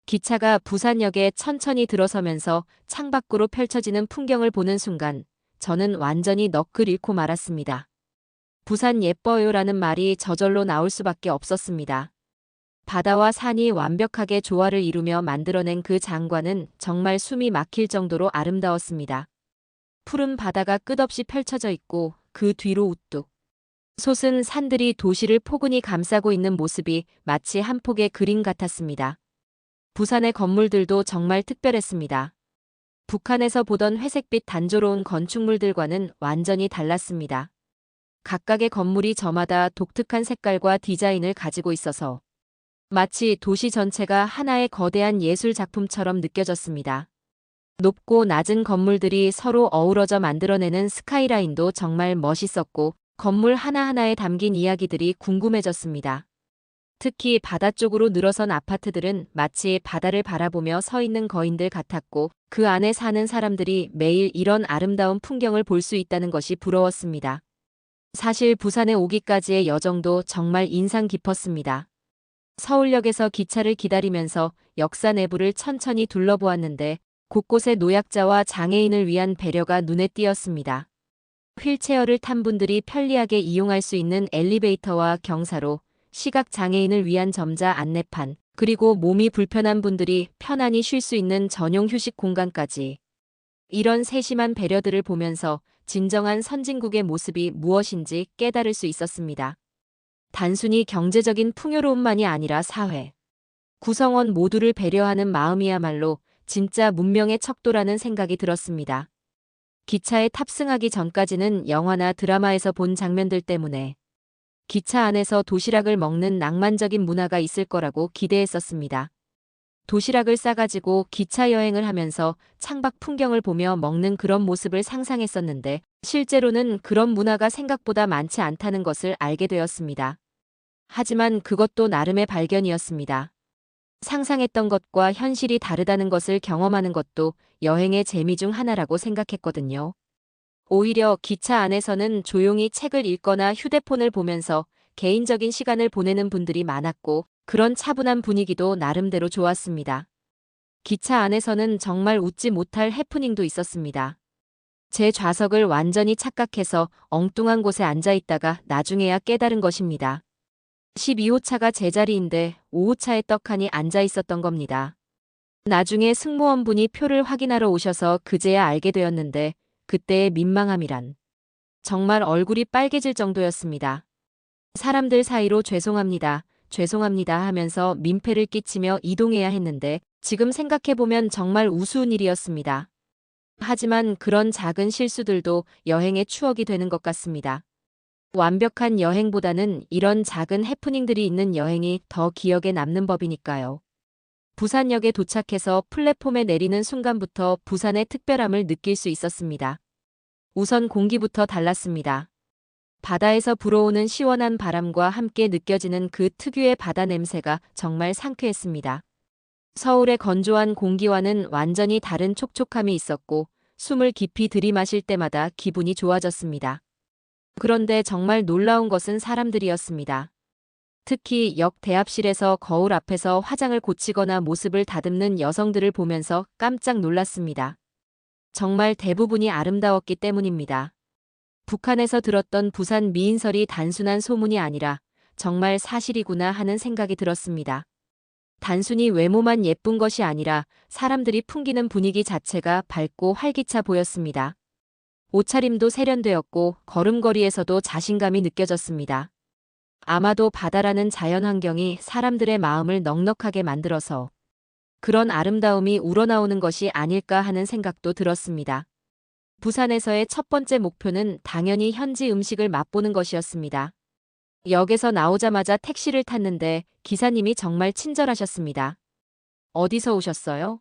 기차가 부산역에 천천히 들어서면서 창밖으로 펼쳐지는 풍경을 보는 순간 저는 완전히 넋을 잃고 말았습니다. 부산 예뻐요라는 말이 저절로 나올 수밖에 없었습니다. 바다와 산이 완벽하게 조화를 이루며 만들어낸 그 장관은 정말 숨이 막힐 정도로 아름다웠습니다. 푸른 바다가 끝없이 펼쳐져 있고 그 뒤로 우뚝 솟은 산들이 도시를 포근히 감싸고 있는 모습이 마치 한 폭의 그림 같았습니다. 부산의 건물들도 정말 특별했습니다. 북한에서 보던 회색빛 단조로운 건축물들과는 완전히 달랐습니다. 각각의 건물이 저마다 독특한 색깔과 디자인을 가지고 있어서 마치 도시 전체가 하나의 거대한 예술 작품처럼 느껴졌습니다. 높고 낮은 건물들이 서로 어우러져 만들어내는 스카이라인도 정말 멋있었고 건물 하나하나에 담긴 이야기들이 궁금해졌습니다. 특히 바다 쪽으로 늘어선 아파트들은 마치 바다를 바라보며 서 있는 거인들 같았고 그 안에 사는 사람들이 매일 이런 아름다운 풍경을 볼 수 있다는 것이 부러웠습니다. 사실 부산에 오기까지의 여정도 정말 인상 깊었습니다. 서울역에서 기차를 기다리면서 역사 내부를 천천히 둘러보았는데 곳곳에 노약자와 장애인을 위한 배려가 눈에 띄었습니다. 휠체어를 탄 분들이 편리하게 이용할 수 있는 엘리베이터와 경사로, 시각장애인을 위한 점자 안내판, 그리고 몸이 불편한 분들이 편안히 쉴 수 있는 전용 휴식 공간까지. 이런 세심한 배려들을 보면서 진정한 선진국의 모습이 무엇인지 깨달을 수 있었습니다. 단순히 경제적인 풍요로움만이 아니라 사회, 구성원 모두를 배려하는 마음이야말로 진짜 문명의 척도라는 생각이 들었습니다. 기차에 탑승하기 전까지는 영화나 드라마에서 본 장면들 때문에 기차 안에서 도시락을 먹는 낭만적인 문화가 있을 거라고 기대했었습니다. 도시락을 싸가지고 기차 여행을 하면서 창밖 풍경을 보며 먹는 그런 모습을 상상했었는데 실제로는 그런 문화가 생각보다 많지 않다는 것을 알게 되었습니다. 하지만 그것도 나름의 발견이었습니다. 상상했던 것과 현실이 다르다는 것을 경험하는 것도 여행의 재미 중 하나라고 생각했거든요. 오히려 기차 안에서는 조용히 책을 읽거나 휴대폰을 보면서 개인적인 시간을 보내는 분들이 많았고 그런 차분한 분위기도 나름대로 좋았습니다. 기차 안에서는 정말 웃지 못할 해프닝도 있었습니다. 제 좌석을 완전히 착각해서 엉뚱한 곳에 앉아 있다가 나중에야 깨달은 것입니다. 12호차가 제 자리인데 5호차에 떡하니 앉아 있었던 겁니다. 나중에 승무원분이 표를 확인하러 오셔서 그제야 알게 되었는데 그때의 민망함이란 정말 얼굴이 빨개질 정도였습니다. 사람들 사이로 죄송합니다, 죄송합니다 하면서 민폐를 끼치며 이동해야 했는데 지금 생각해보면 정말 우스운 일이었습니다. 하지만 그런 작은 실수들도 여행의 추억이 되는 것 같습니다. 완벽한 여행보다는 이런 작은 해프닝들이 있는 여행이 더 기억에 남는 법이니까요. 부산역에 도착해서 플랫폼에 내리는 순간부터 부산의 특별함을 느낄 수 있었습니다. 우선 공기부터 달랐습니다. 바다에서 불어오는 시원한 바람과 함께 느껴지는 그 특유의 바다 냄새가 정말 상쾌했습니다. 서울의 건조한 공기와는 완전히 다른 촉촉함이 있었고 숨을 깊이 들이마실 때마다 기분이 좋아졌습니다. 그런데 정말 놀라운 것은 사람들이었습니다. 특히 역 대합실에서 거울 앞에서 화장을 고치거나 모습을 다듬는 여성들을 보면서 깜짝 놀랐습니다. 정말 대부분이 아름다웠기 때문입니다. 북한에서 들었던 부산 미인설이 단순한 소문이 아니라 정말 사실이구나 하는 생각이 들었습니다. 단순히 외모만 예쁜 것이 아니라 사람들이 풍기는 분위기 자체가 밝고 활기차 보였습니다. 옷차림도 세련되었고 걸음걸이에서도 자신감이 느껴졌습니다. 아마도 바다라는 자연환경이 사람들의 마음을 넉넉하게 만들어서 그런 아름다움이 우러나오는 것이 아닐까 하는 생각도 들었습니다. 부산에서의 첫 번째 목표는 당연히 현지 음식을 맛보는 것이었습니다. 역에서 나오자마자 택시를 탔는데 기사님이 정말 친절하셨습니다. 어디서 오셨어요?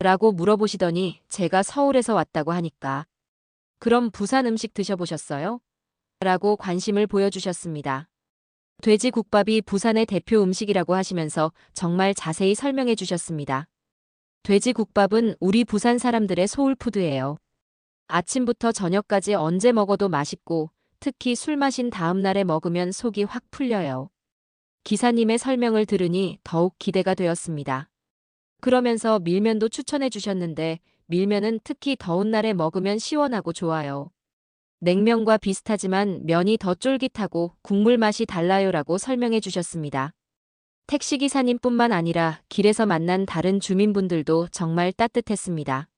라고 물어보시더니 제가 서울에서 왔다고 하니까 그럼 부산 음식 드셔보셨어요? 라고 관심을 보여주셨습니다. 돼지국밥이 부산의 대표 음식이라고 하시면서 정말 자세히 설명해 주셨습니다. 돼지국밥은 우리 부산 사람들의 소울푸드예요. 아침부터 저녁까지 언제 먹어도 맛있고 특히 술 마신 다음 날에 먹으면 속이 확 풀려요. 기사님의 설명을 들으니 더욱 기대가 되었습니다. 그러면서 밀면도 추천해 주셨는데 밀면은 특히 더운 날에 먹으면 시원하고 좋아요. 냉면과 비슷하지만 면이 더 쫄깃하고 국물 맛이 달라요라고 설명해 주셨습니다. 택시기사님뿐만 아니라 길에서 만난 다른 주민분들도 정말 따뜻했습니다.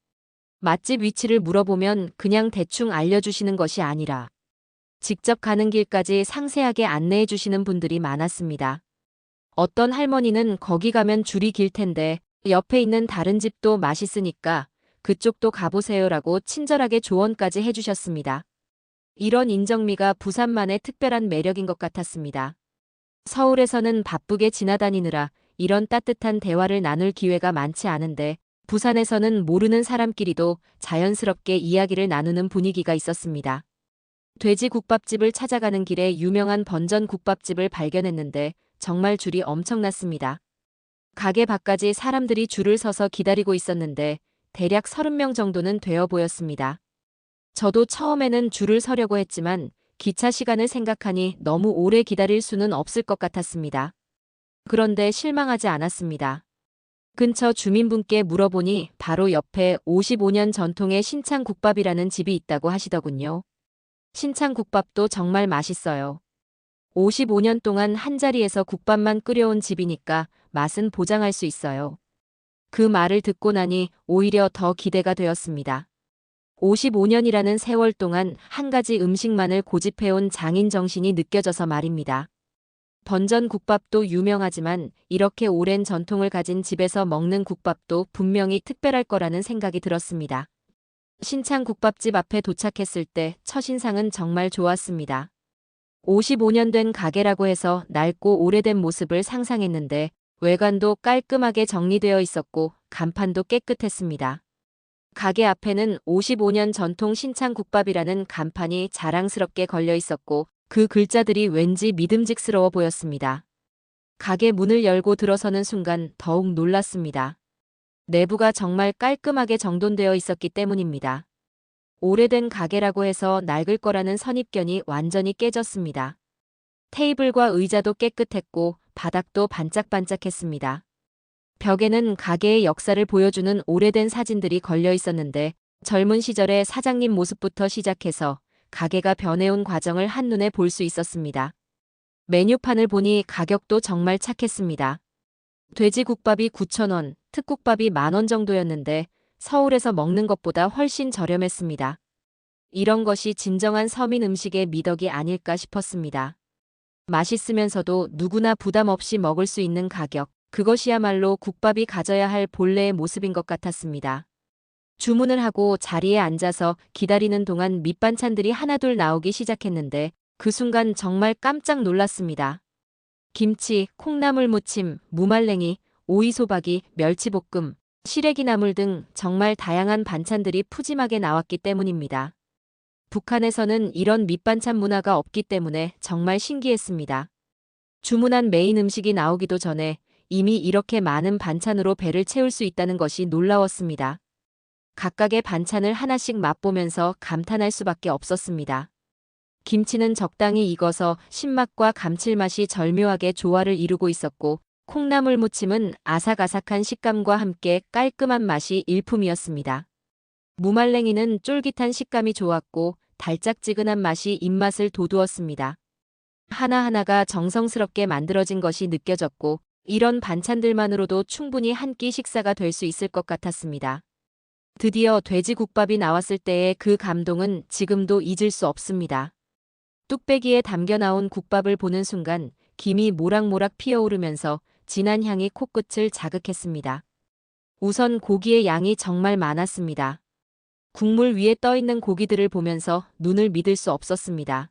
맛집 위치를 물어보면 그냥 대충 알려주시는 것이 아니라 직접 가는 길까지 상세하게 안내해 주시는 분들이 많았습니다. 어떤 할머니는 거기 가면 줄이 길 텐데 옆에 있는 다른 집도 맛있으니까 그쪽도 가보세요라고 친절하게 조언까지 해주셨습니다. 이런 인정미가 부산만의 특별한 매력인 것 같았습니다. 서울에서는 바쁘게 지나다니느라 이런 따뜻한 대화를 나눌 기회가 많지 않은데 부산에서는 모르는 사람끼리도 자연스럽게 이야기를 나누는 분위기가 있었습니다. 돼지국밥집을 찾아가는 길에 유명한 번전국밥집을 발견했는데 정말 줄이 엄청났습니다. 가게 밖까지 사람들이 줄을 서서 기다리고 있었는데 대략 30명 정도는 되어 보였습니다. 저도 처음에는 줄을 서려고 했지만 기차 시간을 생각하니 너무 오래 기다릴 수는 없을 것 같았습니다. 그런데 실망하지 않았습니다. 근처 주민분께 물어보니 바로 옆에 55년 전통의 신창국밥이라는 집이 있다고 하시더군요. 신창국밥도 정말 맛있어요. 55년 동안 한자리에서 국밥만 끓여온 집이니까 맛은 보장할 수 있어요. 그 말을 듣고 나니 오히려 더 기대가 되었습니다. 55년이라는 세월 동안 한 가지 음식만을 고집해온 장인 정신이 느껴져서 말입니다. 번전국밥도 유명하지만 이렇게 오랜 전통을 가진 집에서 먹는 국밥도 분명히 특별할 거라는 생각이 들었습니다. 신창국밥집 앞에 도착했을 때 첫인상은 정말 좋았습니다. 55년 된 가게라고 해서 낡고 오래된 모습을 상상했는데 외관도 깔끔하게 정리되어 있었고 간판도 깨끗했습니다. 가게 앞에는 55년 전통 신창국밥이라는 간판이 자랑스럽게 걸려 있었고 그 글자들이 왠지 믿음직스러워 보였습니다. 가게 문을 열고 들어서는 순간 더욱 놀랐습니다. 내부가 정말 깔끔하게 정돈되어 있었기 때문입니다. 오래된 가게라고 해서 낡을 거라는 선입견이 완전히 깨졌습니다. 테이블과 의자도 깨끗했고 바닥도 반짝반짝했습니다. 벽에는 가게의 역사를 보여주는 오래된 사진들이 걸려 있었는데 젊은 시절의 사장님 모습부터 시작해서 가게가 변해온 과정을 한눈에 볼 수 있었습니다. 메뉴판을 보니 가격도 정말 착했습니다. 돼지국밥이 9,000원, 특국밥이 10,000원 정도였는데 서울에서 먹는 것보다 훨씬 저렴했습니다. 이런 것이 진정한 서민 음식의 미덕이 아닐까 싶었습니다. 맛있으면서도 누구나 부담 없이 먹을 수 있는 가격, 그것이야말로 국밥이 가져야 할 본래의 모습인 것 같았습니다. 주문을 하고 자리에 앉아서 기다리는 동안 밑반찬들이 하나둘 나오기 시작했는데 그 순간 정말 깜짝 놀랐습니다. 김치, 콩나물 무침, 무말랭이, 오이소박이, 멸치볶음, 시래기나물 등 정말 다양한 반찬들이 푸짐하게 나왔기 때문입니다. 북한에서는 이런 밑반찬 문화가 없기 때문에 정말 신기했습니다. 주문한 메인 음식이 나오기도 전에 이미 이렇게 많은 반찬으로 배를 채울 수 있다는 것이 놀라웠습니다. 각각의 반찬을 하나씩 맛보면서 감탄할 수밖에 없었습니다. 김치는 적당히 익어서 신맛과 감칠맛이 절묘하게 조화를 이루고 있었고 콩나물 무침은 아삭아삭한 식감과 함께 깔끔한 맛이 일품이었습니다. 무말랭이는 쫄깃한 식감이 좋았고 달짝지근한 맛이 입맛을 돋우었습니다. 하나하나가 정성스럽게 만들어진 것이 느껴졌고 이런 반찬들만으로도 충분히 한 끼 식사가 될 수 있을 것 같았습니다. 드디어 돼지국밥이 나왔을 때의 그 감동은 지금도 잊을 수 없습니다. 뚝배기에 담겨 나온 국밥을 보는 순간 김이 모락모락 피어오르면서 진한 향이 코끝을 자극했습니다. 우선 고기의 양이 정말 많았습니다. 국물 위에 떠있는 고기들을 보면서 눈을 믿을 수 없었습니다.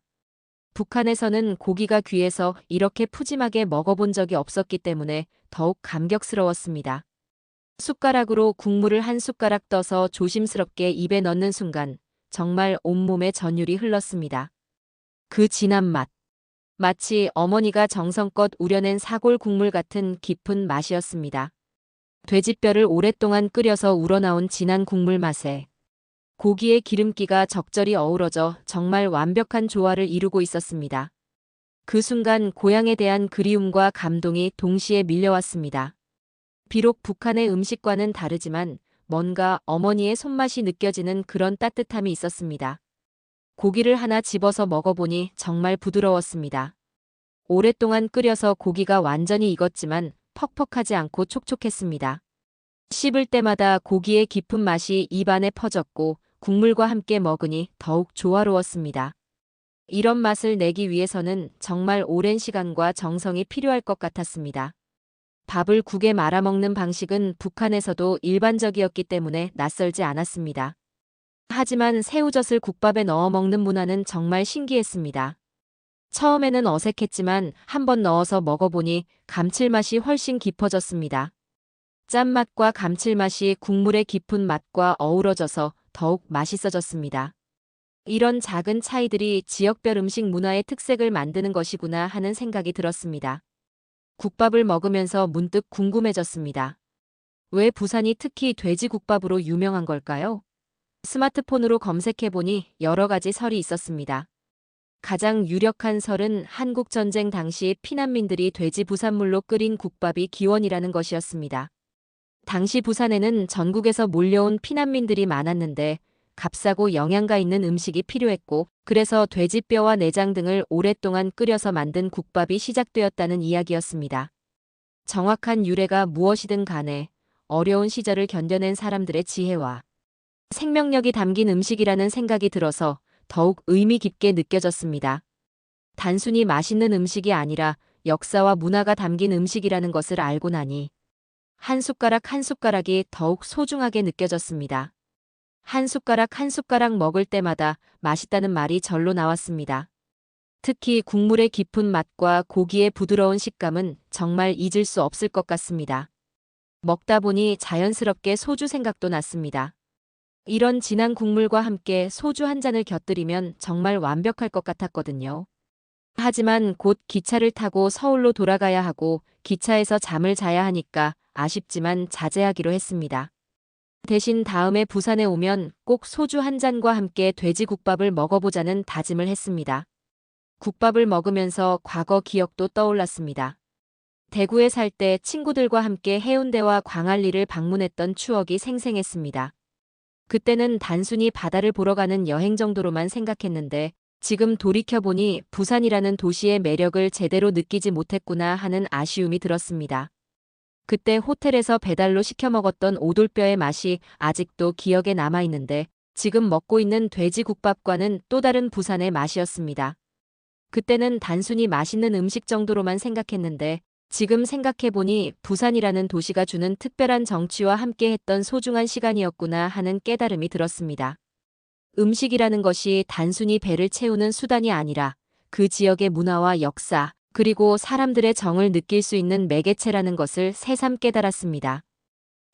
북한에서는 고기가 귀해서 이렇게 푸짐하게 먹어본 적이 없었기 때문에 더욱 감격스러웠습니다. 숟가락으로 국물을 한 숟가락 떠서 조심스럽게 입에 넣는 순간 정말 온몸에 전율이 흘렀습니다. 그 진한 맛. 마치 어머니가 정성껏 우려낸 사골 국물 같은 깊은 맛이었습니다. 돼지뼈를 오랫동안 끓여서 우러나온 진한 국물 맛에 고기의 기름기가 적절히 어우러져 정말 완벽한 조화를 이루고 있었습니다. 그 순간 고향에 대한 그리움과 감동이 동시에 밀려왔습니다. 비록 북한의 음식과는 다르지만 뭔가 어머니의 손맛이 느껴지는 그런 따뜻함이 있었습니다. 고기를 하나 집어서 먹어보니 정말 부드러웠습니다. 오랫동안 끓여서 고기가 완전히 익었지만 퍽퍽하지 않고 촉촉했습니다. 씹을 때마다 고기의 깊은 맛이 입안에 퍼졌고 국물과 함께 먹으니 더욱 조화로웠습니다. 이런 맛을 내기 위해서는 정말 오랜 시간과 정성이 필요할 것 같았습니다. 밥을 국에 말아먹는 방식은 북한에서도 일반적이었기 때문에 낯설지 않았습니다. 하지만 새우젓을 국밥에 넣어 먹는 문화는 정말 신기했습니다. 처음에는 어색했지만 한번 넣어서 먹어보니 감칠맛이 훨씬 깊어졌습니다. 짠맛과 감칠맛이 국물의 깊은 맛과 어우러져서 더욱 맛있어졌습니다. 이런 작은 차이들이 지역별 음식 문화의 특색을 만드는 것이구나 하는 생각이 들었습니다. 국밥을 먹으면서 문득 궁금해졌습니다. 왜 부산이 특히 돼지국밥으로 유명한 걸까요? 스마트폰으로 검색해보니 여러 가지 설이 있었습니다. 가장 유력한 설은 한국전쟁 당시 피난민들이 돼지 부산물로 끓인 국밥이 기원이라는 것이었습니다. 당시 부산에는 전국에서 몰려온 피난민들이 많았는데 값싸고 영양가 있는 음식이 필요했고 그래서 돼지뼈와 내장 등을 오랫동안 끓여서 만든 국밥이 시작되었다는 이야기였습니다. 정확한 유래가 무엇이든 간에 어려운 시절을 견뎌낸 사람들의 지혜와 생명력이 담긴 음식이라는 생각이 들어서 더욱 의미 깊게 느껴졌습니다. 단순히 맛있는 음식이 아니라 역사와 문화가 담긴 음식이라는 것을 알고 나니 한 숟가락 한 숟가락이 더욱 소중하게 느껴졌습니다. 한 숟가락 한 숟가락 먹을 때마다 맛있다는 말이 절로 나왔습니다. 특히 국물의 깊은 맛과 고기의 부드러운 식감은 정말 잊을 수 없을 것 같습니다. 먹다 보니 자연스럽게 소주 생각도 났습니다. 이런 진한 국물과 함께 소주 한 잔을 곁들이면 정말 완벽할 것 같았거든요. 하지만 곧 기차를 타고 서울로 돌아가야 하고 기차에서 잠을 자야 하니까 아쉽지만 자제하기로 했습니다. 대신 다음에 부산에 오면 꼭 소주 한 잔과 함께 돼지국밥을 먹어보자는 다짐을 했습니다. 국밥을 먹으면서 과거 기억도 떠올랐습니다. 대구에 살 때 친구들과 함께 해운대와 광안리를 방문했던 추억이 생생했습니다. 그때는 단순히 바다를 보러 가는 여행 정도로만 생각했는데 지금 돌이켜보니 부산이라는 도시의 매력을 제대로 느끼지 못했구나 하는 아쉬움이 들었습니다. 그때 호텔에서 배달로 시켜 먹었던 오돌뼈의 맛이 아직도 기억에 남아있는데 지금 먹고 있는 돼지국밥과는 또 다른 부산의 맛이었습니다. 그때는 단순히 맛있는 음식 정도로만 생각했는데 지금 생각해보니 부산이라는 도시가 주는 특별한 정취와 함께했던 소중한 시간이었구나 하는 깨달음이 들었습니다. 음식이라는 것이 단순히 배를 채우는 수단이 아니라 그 지역의 문화와 역사, 그리고 사람들의 정을 느낄 수 있는 매개체라는 것을 새삼 깨달았습니다.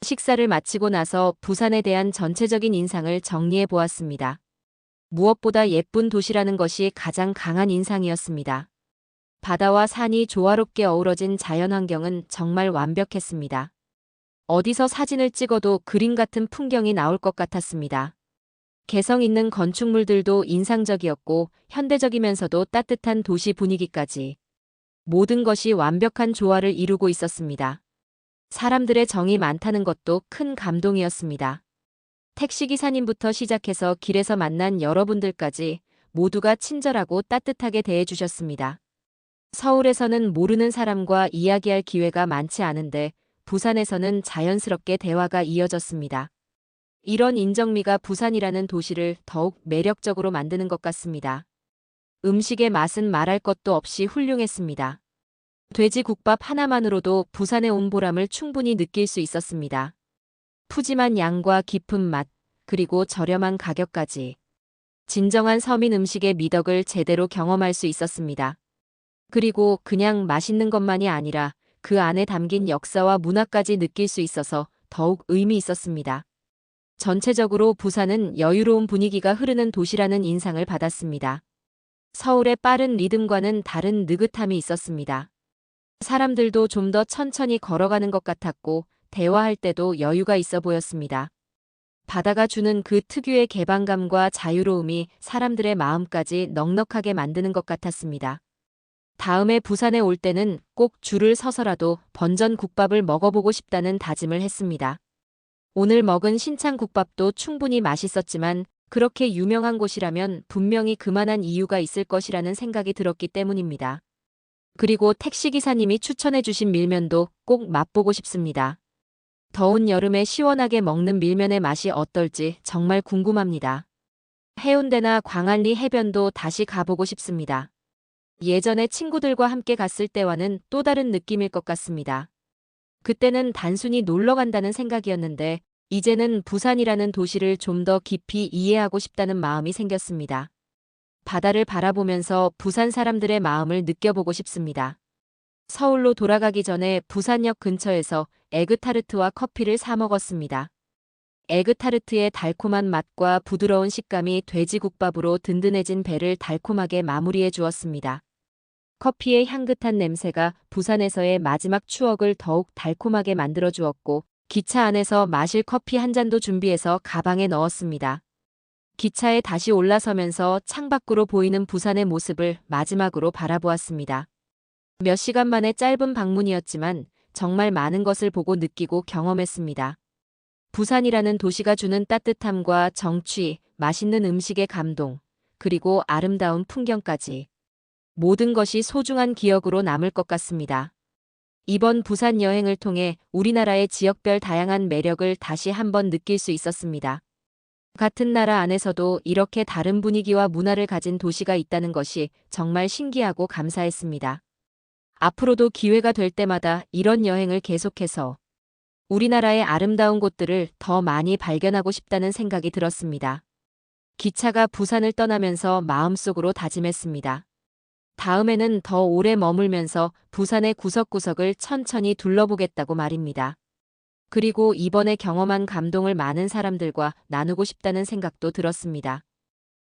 식사를 마치고 나서 부산에 대한 전체적인 인상을 정리해 보았습니다. 무엇보다 예쁜 도시라는 것이 가장 강한 인상이었습니다. 바다와 산이 조화롭게 어우러진 자연환경은 정말 완벽했습니다. 어디서 사진을 찍어도 그림 같은 풍경이 나올 것 같았습니다. 개성 있는 건축물들도 인상적이었고 현대적이면서도 따뜻한 도시 분위기까지. 모든 것이 완벽한 조화를 이루고 있었습니다. 사람들의 정이 많다는 것도 큰 감동이었습니다. 택시기사님부터 시작해서 길에서 만난 여러분들까지 모두가 친절하고 따뜻하게 대해주셨습니다. 서울에서는 모르는 사람과 이야기할 기회가 많지 않은데 부산에서는 자연스럽게 대화가 이어졌습니다. 이런 인정미가 부산이라는 도시를 더욱 매력적으로 만드는 것 같습니다. 음식의 맛은 말할 것도 없이 훌륭했습니다. 돼지국밥 하나만으로도 부산에 온 보람을 충분히 느낄 수 있었습니다. 푸짐한 양과 깊은 맛, 그리고 저렴한 가격까지. 진정한 서민 음식의 미덕을 제대로 경험할 수 있었습니다. 그리고 그냥 맛있는 것만이 아니라 그 안에 담긴 역사와 문화까지 느낄 수 있어서 더욱 의미 있었습니다. 전체적으로 부산은 여유로운 분위기가 흐르는 도시라는 인상을 받았습니다. 서울의 빠른 리듬과는 다른 느긋함이 있었습니다. 사람들도 좀 더 천천히 걸어가는 것 같았고 대화할 때도 여유가 있어 보였습니다. 바다가 주는 그 특유의 개방감과 자유로움이 사람들의 마음까지 넉넉하게 만드는 것 같았습니다. 다음에 부산에 올 때는 꼭 줄을 서서라도 번전국밥을 먹어보고 싶다는 다짐을 했습니다. 오늘 먹은 신창국밥도 충분히 맛있었지만 그렇게 유명한 곳이라면 분명히 그만한 이유가 있을 것이라는 생각이 들었기 때문입니다. 그리고 택시기사님이 추천해주신 밀면도 꼭 맛보고 싶습니다. 더운 여름에 시원하게 먹는 밀면의 맛이 어떨지 정말 궁금합니다. 해운대나 광안리 해변도 다시 가보고 싶습니다. 예전에 친구들과 함께 갔을 때와는 또 다른 느낌일 것 같습니다. 그때는 단순히 놀러 간다는 생각이었는데 이제는 부산이라는 도시를 좀 더 깊이 이해하고 싶다는 마음이 생겼습니다. 바다를 바라보면서 부산 사람들의 마음을 느껴보고 싶습니다. 서울로 돌아가기 전에 부산역 근처에서 에그타르트와 커피를 사 먹었습니다. 에그타르트의 달콤한 맛과 부드러운 식감이 돼지국밥으로 든든해진 배를 달콤하게 마무리해 주었습니다. 커피의 향긋한 냄새가 부산에서의 마지막 추억을 더욱 달콤하게 만들어 주었고 기차 안에서 마실 커피 한 잔도 준비해서 가방에 넣었습니다. 기차에 다시 올라서면서 창밖으로 보이는 부산의 모습을 마지막으로 바라보았습니다. 몇 시간 만에 짧은 방문이었지만 정말 많은 것을 보고 느끼고 경험했습니다. 부산이라는 도시가 주는 따뜻함과 정취, 맛있는 음식의 감동, 그리고 아름다운 풍경까지. 모든 것이 소중한 기억으로 남을 것 같습니다. 이번 부산 여행을 통해 우리나라의 지역별 다양한 매력을 다시 한번 느낄 수 있었습니다. 같은 나라 안에서도 이렇게 다른 분위기와 문화를 가진 도시가 있다는 것이 정말 신기하고 감사했습니다. 앞으로도 기회가 될 때마다 이런 여행을 계속해서 우리나라의 아름다운 곳들을 더 많이 발견하고 싶다는 생각이 들었습니다. 기차가 부산을 떠나면서 마음속으로 다짐했습니다. 다음에는 더 오래 머물면서 부산의 구석구석을 천천히 둘러보겠다고 말입니다. 그리고 이번에 경험한 감동을 많은 사람들과 나누고 싶다는 생각도 들었습니다.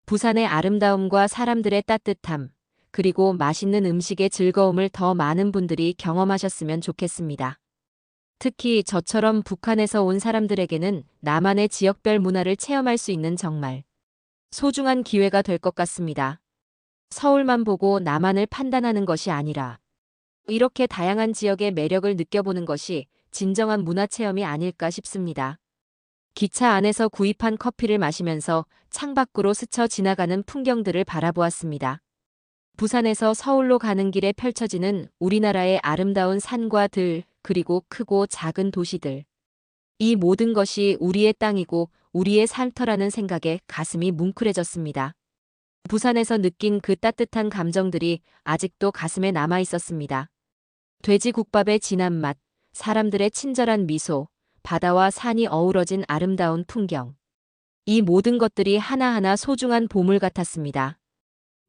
부산의 아름다움과 사람들의 따뜻함, 그리고 맛있는 음식의 즐거움을 더 많은 분들이 경험하셨으면 좋겠습니다. 특히 저처럼 북한에서 온 사람들에게는 나만의 지역별 문화를 체험할 수 있는 정말 소중한 기회가 될 것 같습니다. 서울만 보고 남한을 판단하는 것이 아니라 이렇게 다양한 지역의 매력을 느껴보는 것이 진정한 문화체험이 아닐까 싶습니다. 기차 안에서 구입한 커피를 마시면서 창밖으로 스쳐 지나가는 풍경들을 바라보았습니다. 부산에서 서울로 가는 길에 펼쳐지는 우리나라의 아름다운 산과 들, 그리고 크고 작은 도시들. 이 모든 것이 우리의 땅이고 우리의 삶터라는 생각에 가슴이 뭉클해졌습니다. 부산에서 느낀 그 따뜻한 감정들이 아직도 가슴에 남아 있었습니다. 돼지국밥의 진한 맛, 사람들의 친절한 미소, 바다와 산이 어우러진 아름다운 풍경. 이 모든 것들이 하나하나 소중한 보물 같았습니다.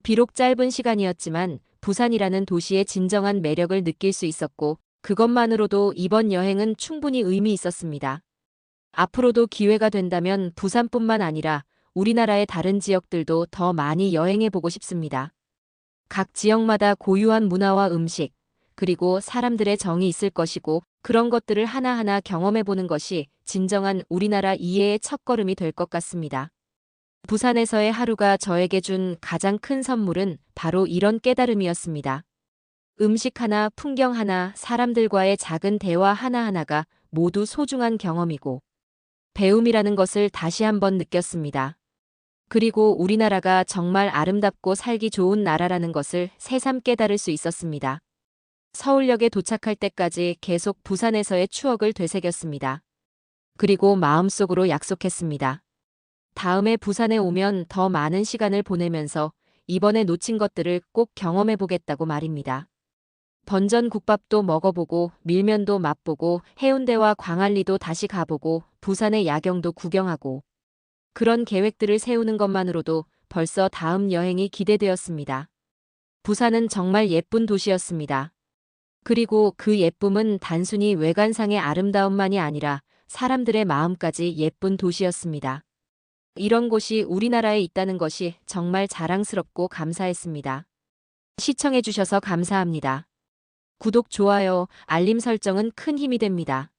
비록 짧은 시간이었지만 부산이라는 도시의 진정한 매력을 느낄 수 있었고 그것만으로도 이번 여행은 충분히 의미 있었습니다. 앞으로도 기회가 된다면 부산뿐만 아니라 우리나라의 다른 지역들도 더 많이 여행해보고 싶습니다. 각 지역마다 고유한 문화와 음식, 그리고 사람들의 정이 있을 것이고 그런 것들을 하나하나 경험해보는 것이 진정한 우리나라 이해의 첫걸음이 될 것 같습니다. 부산에서의 하루가 저에게 준 가장 큰 선물은 바로 이런 깨달음이었습니다. 음식 하나, 풍경 하나, 사람들과의 작은 대화 하나하나가 모두 소중한 경험이고 배움이라는 것을 다시 한번 느꼈습니다. 그리고 우리나라가 정말 아름답고 살기 좋은 나라라는 것을 새삼 깨달을 수 있었습니다. 서울역에 도착할 때까지 계속 부산에서의 추억을 되새겼습니다. 그리고 마음속으로 약속했습니다. 다음에 부산에 오면 더 많은 시간을 보내면서 이번에 놓친 것들을 꼭 경험해보겠다고 말입니다. 번전국밥도 먹어보고 밀면도 맛보고 해운대와 광안리도 다시 가보고 부산의 야경도 구경하고 그런 계획들을 세우는 것만으로도 벌써 다음 여행이 기대되었습니다. 부산은 정말 예쁜 도시였습니다. 그리고 그 예쁨은 단순히 외관상의 아름다움만이 아니라 사람들의 마음까지 예쁜 도시였습니다. 이런 곳이 우리나라에 있다는 것이 정말 자랑스럽고 감사했습니다. 시청해주셔서 감사합니다. 구독, 좋아요, 알림 설정은 큰 힘이 됩니다.